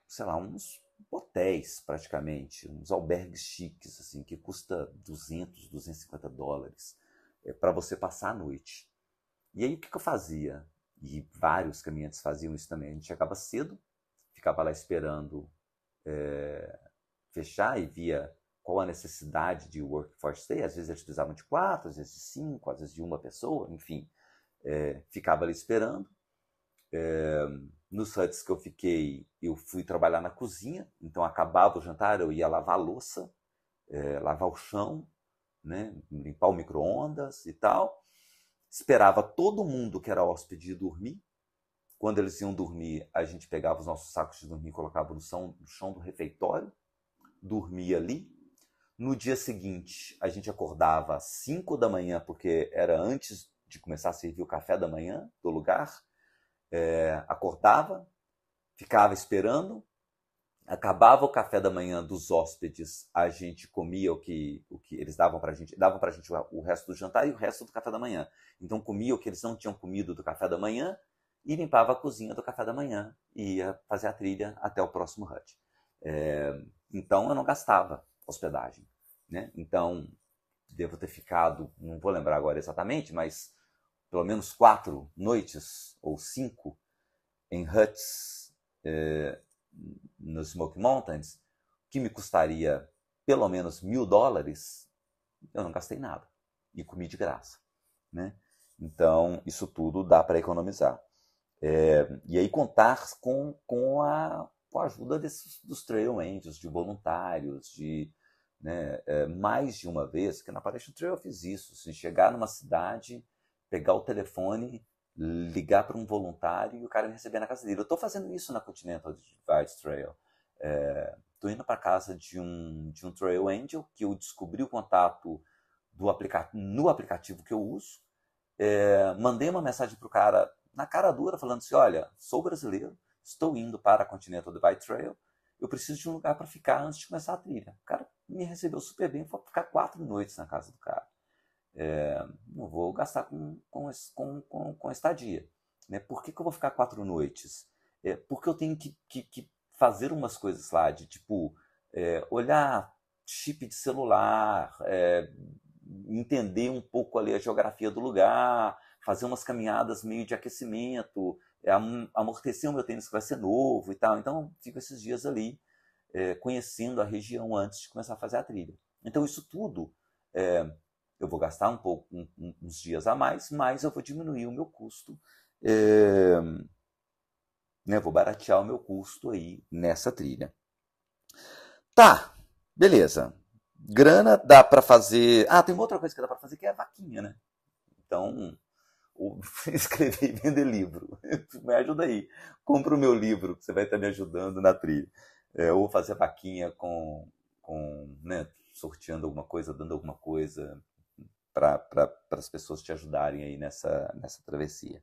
sei lá, uns hotéis praticamente, uns albergues chiques, assim, que custa $250 para você passar a noite. E aí o que eu fazia? E vários caminhantes faziam isso também. A gente chegava cedo, ficava lá esperando fechar e via qual a necessidade de workforce stay. Às vezes eles precisavam de 4, às vezes de 5, às vezes de uma pessoa, enfim. Ficava ali esperando. Nos huts que eu fiquei, eu fui trabalhar na cozinha, então acabava o jantar, eu ia lavar a louça, lavar o chão, né, limpar o micro-ondas e tal. Esperava todo mundo que era hóspede dormir. Quando eles iam dormir, a gente pegava os nossos sacos de dormir e colocava no chão do refeitório, dormia ali. No dia seguinte, a gente acordava às 5 da manhã, porque era antes de começar a servir o café da manhã do lugar. Acordava, ficava esperando, acabava o café da manhã dos hóspedes, a gente comia o que eles davam pra gente o resto do jantar e o resto do café da manhã. Então comia o que eles não tinham comido do café da manhã e limpava a cozinha do café da manhã e ia fazer a trilha até o próximo hut. Então eu não gastava hospedagem, né? Então devo ter ficado, não vou lembrar agora exatamente, mas pelo menos 4 noites ou 5 em huts nos Smoky Mountains, que me custaria pelo menos $1.000, eu não gastei nada e comi de graça, né? Então isso tudo dá para economizar. E aí contar com a ajuda dos Trail Angels, de voluntários, né, mais de uma vez, que na Appalachian Trail eu fiz isso, assim, chegar numa cidade, pegar o telefone, ligar para um voluntário e o cara me receber na casa dele. Eu estou fazendo isso na Continental Divide Trail. Estou indo para casa de um Trail Angel, que eu descobri o contato no aplicativo que eu uso. mandei uma mensagem pro cara na cara dura, falando assim, olha, sou brasileiro, estou indo para a Continental Divide Trail, eu preciso de um lugar para ficar antes de começar a trilha. O cara me recebeu super bem, foi ficar 4 noites na casa do cara. Não vou gastar com estadia. Né? Por que eu vou ficar 4 noites? Porque eu tenho que fazer umas coisas lá, de tipo, olhar chip de celular, entender um pouco ali a geografia do lugar, fazer umas caminhadas meio de aquecimento, amortecer o meu tênis que vai ser novo e tal. Então, fico esses dias ali conhecendo a região antes de começar a fazer a trilha. Então, isso tudo eu vou gastar um pouco, uns dias a mais, mas eu vou diminuir o meu custo, né, vou baratear o meu custo aí nessa trilha. Tá, beleza. Grana dá para fazer. Ah, tem uma outra coisa que dá para fazer que é a vaquinha, né? Então, escrever e vender livro. Me ajuda aí. Compra o meu livro, que você vai estar me ajudando na trilha. Ou fazer vaquinha né, sorteando alguma coisa, dando alguma coisa para as pessoas te ajudarem aí nessa travessia.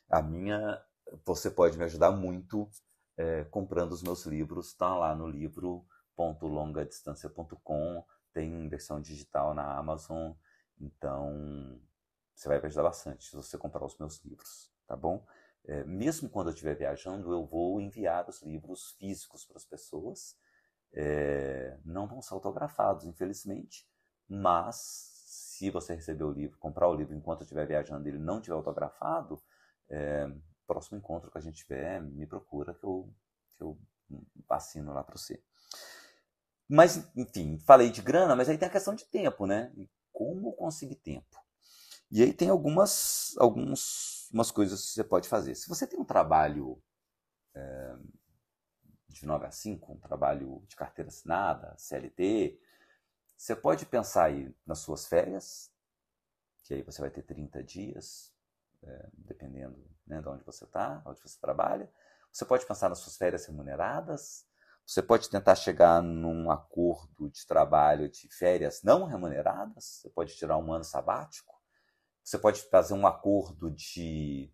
A minha, você pode me ajudar muito comprando os meus livros, tá lá no livro.longadistância.com, tem versão digital na Amazon, então você vai me ajudar bastante se você comprar os meus livros, tá bom? Mesmo quando eu estiver viajando, eu vou enviar os livros físicos para as pessoas, não vão ser autografados, infelizmente, mas se você receber o livro, comprar o livro enquanto eu estiver viajando e ele não estiver autografado, próximo encontro que a gente tiver, me procura que eu assino lá para você. Mas, enfim, falei de grana, mas aí tem a questão de tempo, né? E como conseguir tempo? E aí tem algumas coisas que você pode fazer. Se você tem um trabalho de 9 a 5, um trabalho de carteira assinada, CLT, você pode pensar aí nas suas férias, que aí você vai ter 30 dias, dependendo, né, de onde você está, onde você trabalha. Você pode pensar nas suas férias remuneradas, você pode tentar chegar num acordo de trabalho de férias não remuneradas, você pode tirar um ano sabático, você pode fazer um acordo de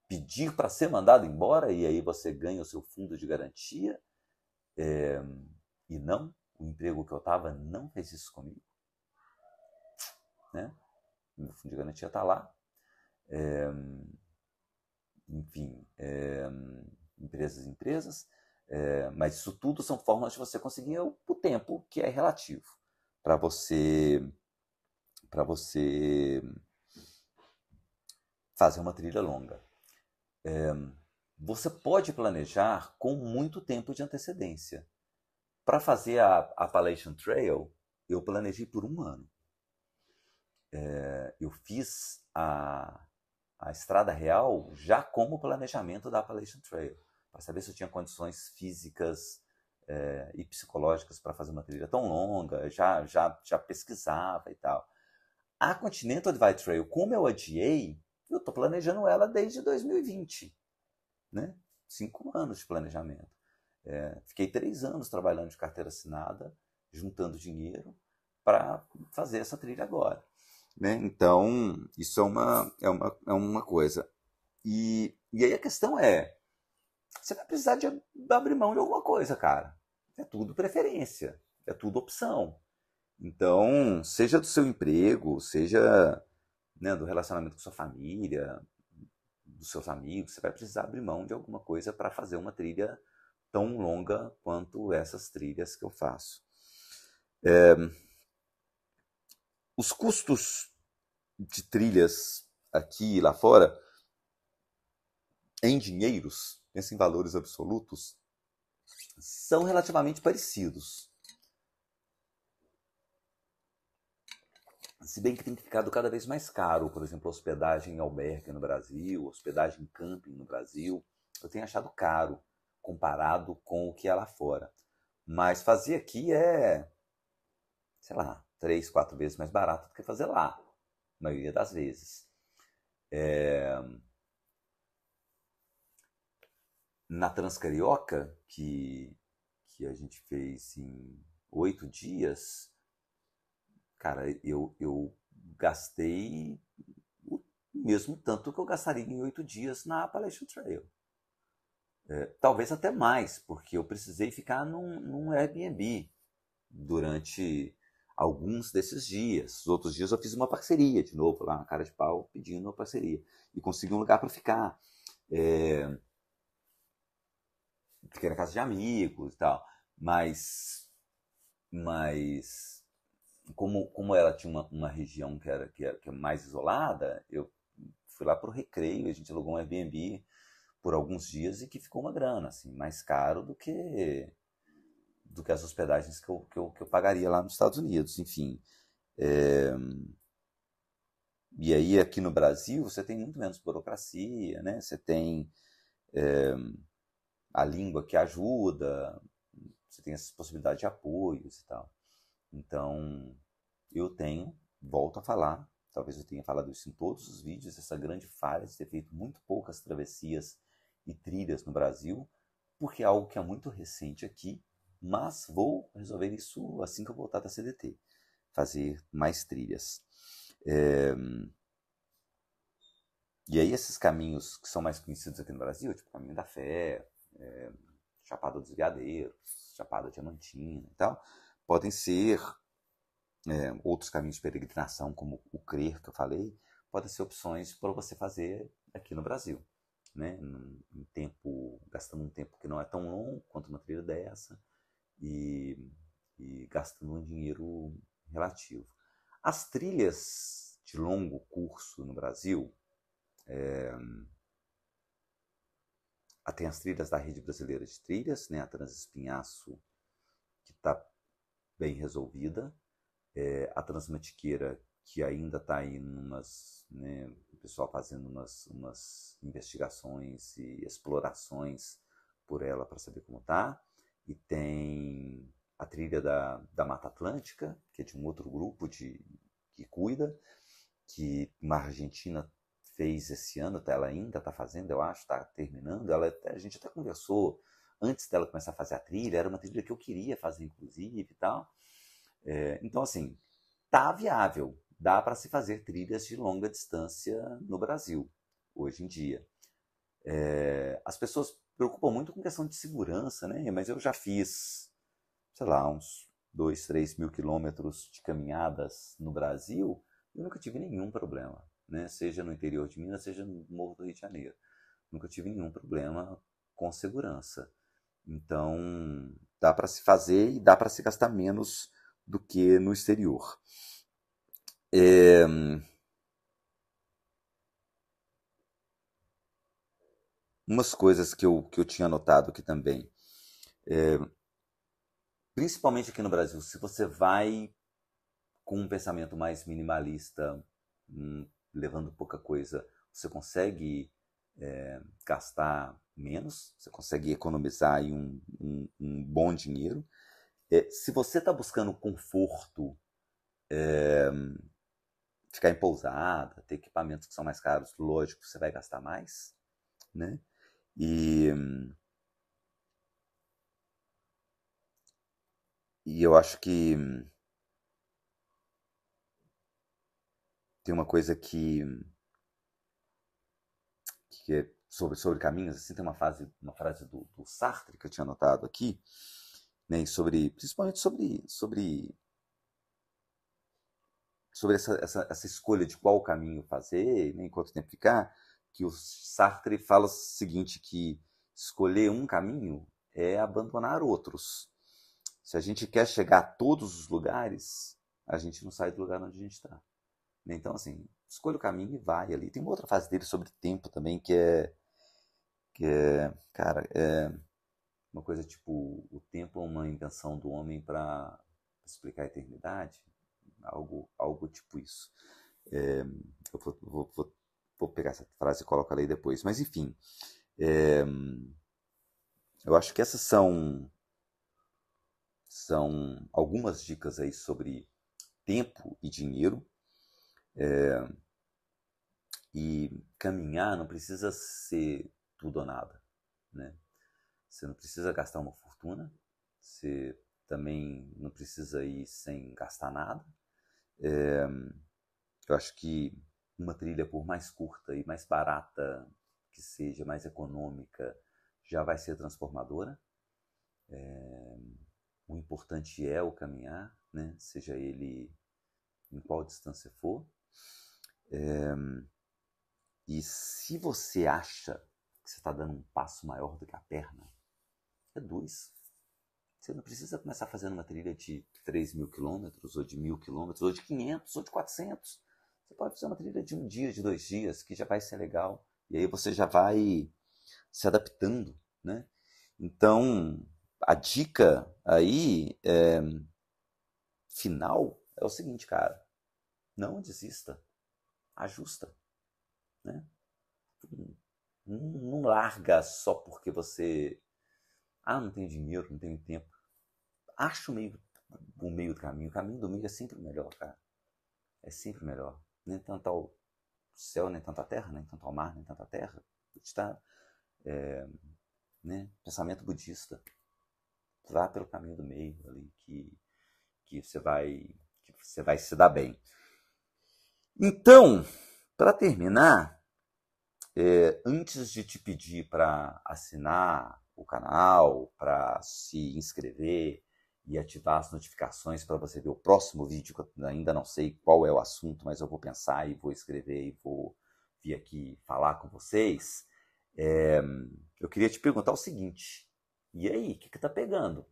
pedir para ser mandado embora e aí você ganha o seu fundo de garantia. E não, o emprego que eu estava não fez isso comigo. Né? O meu fundo de garantia está lá. Enfim, empresas, mas isso tudo são formas de você conseguir o tempo que é relativo para você fazer uma trilha longa. Você pode planejar com muito tempo de antecedência. Para fazer a Appalachian Trail, eu planejei por 1 ano. Eu fiz a Estrada Real já como planejamento da Appalachian Trail, para saber se eu tinha condições físicas e psicológicas para fazer uma trilha tão longa, já pesquisava e tal. A Continental Divide Trail, como eu adiei, eu estou planejando ela desde 2020, né? 5 anos de planejamento. Fiquei 3 anos trabalhando de carteira assinada, juntando dinheiro para fazer essa trilha agora. Né? Então, isso é uma coisa. E aí a questão você vai precisar de abrir mão de alguma coisa, cara. É tudo preferência, é tudo opção. Então, seja do seu emprego, seja, né, do relacionamento com sua família, dos seus amigos, você vai precisar abrir mão de alguma coisa para fazer uma trilha tão longa quanto essas trilhas que eu faço. Os custos de trilhas aqui e lá fora, em dinheiros, pensa em valores absolutos, são relativamente parecidos. Se bem que tem ficado cada vez mais caro, por exemplo, hospedagem em albergue no Brasil, hospedagem em camping no Brasil, eu tenho achado caro comparado com o que é lá fora. Mas fazer aqui sei lá, 3, 4 vezes mais barato do que fazer lá, a maioria das vezes. Na Transcarioca, que a gente fez em 8 dias, Cara, eu gastei o mesmo tanto que eu gastaria em 8 dias na Appalachian Trail. Talvez até mais, porque eu precisei ficar num Airbnb durante alguns desses dias. Os outros dias eu fiz uma parceria, de novo, lá na cara de pau, pedindo uma parceria. E consegui um lugar para ficar. É, fiquei na casa de amigos e tal. Mas como ela tinha uma região que é mais isolada, eu fui lá para o Recreio, a gente alugou um Airbnb por alguns dias e que ficou uma grana, assim, mais caro do que as hospedagens que eu pagaria lá nos Estados Unidos, enfim. É, e aí aqui no Brasil você tem muito menos burocracia, né? Você tem a língua que ajuda, você tem essas possibilidades de apoios e tal. Então, eu volto a falar, talvez eu tenha falado isso em todos os vídeos, essa grande falha de ter feito muito poucas travessias e trilhas no Brasil, porque é algo que é muito recente aqui, mas vou resolver isso assim que eu voltar da CDT, fazer mais trilhas. E aí esses caminhos que são mais conhecidos aqui no Brasil, tipo Caminho da Fé, Chapada dos Veadeiros, Chapada Diamantina e tal, podem ser outros caminhos de peregrinação, como o CRER que eu falei, podem ser opções para você fazer aqui no Brasil, né? Gastando um tempo que não é tão longo quanto uma trilha dessa e, e gastando um dinheiro relativo. As trilhas de longo curso no Brasil, tem as trilhas da Rede Brasileira de Trilhas, né? A Transespinhaço, que está bem resolvida, a Transmantiqueira, que ainda está aí né, o pessoal fazendo umas investigações e explorações por ela para saber como está. E tem a trilha da Mata Atlântica, que é de um outro grupo que cuida, que uma argentina fez esse ano, ela ainda está fazendo, eu acho, está terminando. A gente até conversou antes dela começar a fazer a trilha, era uma trilha que eu queria fazer, inclusive, e tal. Então, assim, tá viável. Dá para se fazer trilhas de longa distância no Brasil, hoje em dia. As pessoas preocupam muito com questão de segurança, né? Mas eu já fiz, sei lá, uns 2, 3 mil quilômetros de caminhadas no Brasil e nunca tive nenhum problema, né? Seja no interior de Minas, seja no Morro do Rio de Janeiro. Nunca tive nenhum problema com segurança. Então, dá para se fazer e dá para se gastar menos do que no exterior. Umas coisas que eu tinha notado aqui também, principalmente aqui no Brasil, se você vai com um pensamento mais minimalista, levando pouca coisa, você consegue gastar menos, você consegue economizar aí um bom dinheiro. Se você está buscando conforto, ficar em pousada, ter equipamentos que são mais caros, lógico, você vai gastar mais, né? E eu acho que tem uma coisa que é sobre caminhos, assim, tem uma frase do Sartre que eu tinha anotado aqui, né, principalmente sobre essa escolha de qual caminho fazer, né, em quanto tempo ficar, que o Sartre fala o seguinte, que escolher um caminho é abandonar outros. Se a gente quer chegar a todos os lugares, a gente não sai do lugar onde a gente está. Então, assim, escolha o caminho e vai ali. Tem uma outra frase dele sobre tempo também, cara, uma coisa tipo, o tempo é uma invenção do homem para explicar a eternidade, algo tipo isso. Eu vou pegar essa frase e coloco ela aí depois. Mas, enfim, é, eu acho que essas são algumas dicas aí sobre tempo e dinheiro. E caminhar não precisa ser tudo ou nada, né? Você não precisa gastar uma fortuna, você também não precisa ir sem gastar nada. Eu acho que uma trilha, por mais curta e mais barata que seja, mais econômica, já vai ser transformadora. O importante é o caminhar, né? Seja ele em qual distância for. E se você acha que você está dando um passo maior do que a perna, reduz. Você não precisa começar fazendo uma trilha de 3.000 quilômetros, ou de 1.000 quilômetros, ou de 500, ou de 400. Você pode fazer uma trilha de 1 dia, de 2 dias, que já vai ser legal. E aí você já vai se adaptando, né? Então, a dica aí final é o seguinte, cara. Não desista. Ajusta, né? Não larga só porque você... não tenho dinheiro, não tenho tempo. Acha o meio do caminho. O caminho do meio é sempre o melhor, cara. É sempre melhor. Nem tanto ao céu, nem tanto à terra, nem tanto ao mar, nem tanto à terra. Está, né? Pensamento budista. Vá pelo caminho do meio ali, que você vai se dar bem. Então, para terminar, antes de te pedir para assinar o canal, para se inscrever e ativar as notificações para você ver o próximo vídeo, que eu ainda não sei qual é o assunto, mas eu vou pensar e vou escrever e vou vir aqui falar com vocês, eu queria te perguntar o seguinte: e aí, o que tá pegando?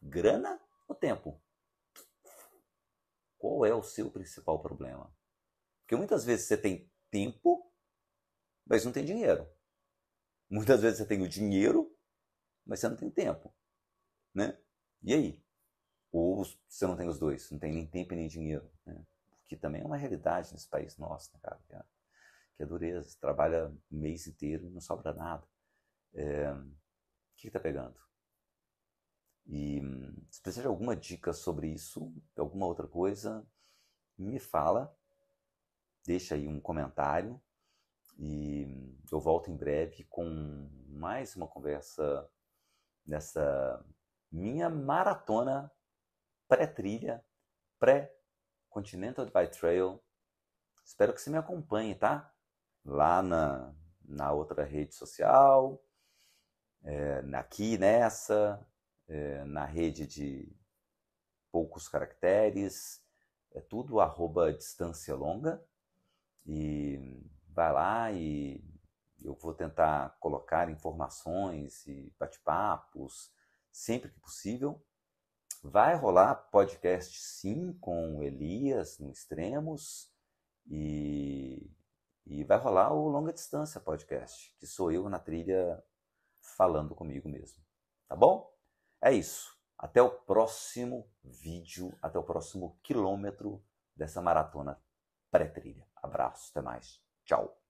Grana ou tempo? Qual é o seu principal problema? Porque muitas vezes você tem tempo, mas não tem dinheiro. Muitas vezes você tem o dinheiro, mas você não tem tempo, né? E aí? Ou você não tem os dois, não tem nem tempo e nem dinheiro, né? Porque também é uma realidade nesse país nosso, né, cara? Que é dureza. Você trabalha o mês inteiro e não sobra nada. O que tá pegando? E se precisa de alguma dica sobre isso, alguma outra coisa, me fala. Deixa aí um comentário. E eu volto em breve com mais uma conversa nessa minha maratona pré-trilha, pré-Continental Divide Trail. Espero que você me acompanhe, tá? Lá na outra rede social, aqui nessa, na rede de poucos caracteres, é tudo @distância longa. E vai lá e eu vou tentar colocar informações e bate-papos sempre que possível. Vai rolar podcast sim com o Elias no Extremos e vai rolar o Longa Distância Podcast, que sou eu na trilha falando comigo mesmo. Tá bom? É isso. Até o próximo vídeo, até o próximo quilômetro dessa maratona pré-trilha. Abraço, até mais. Tchau.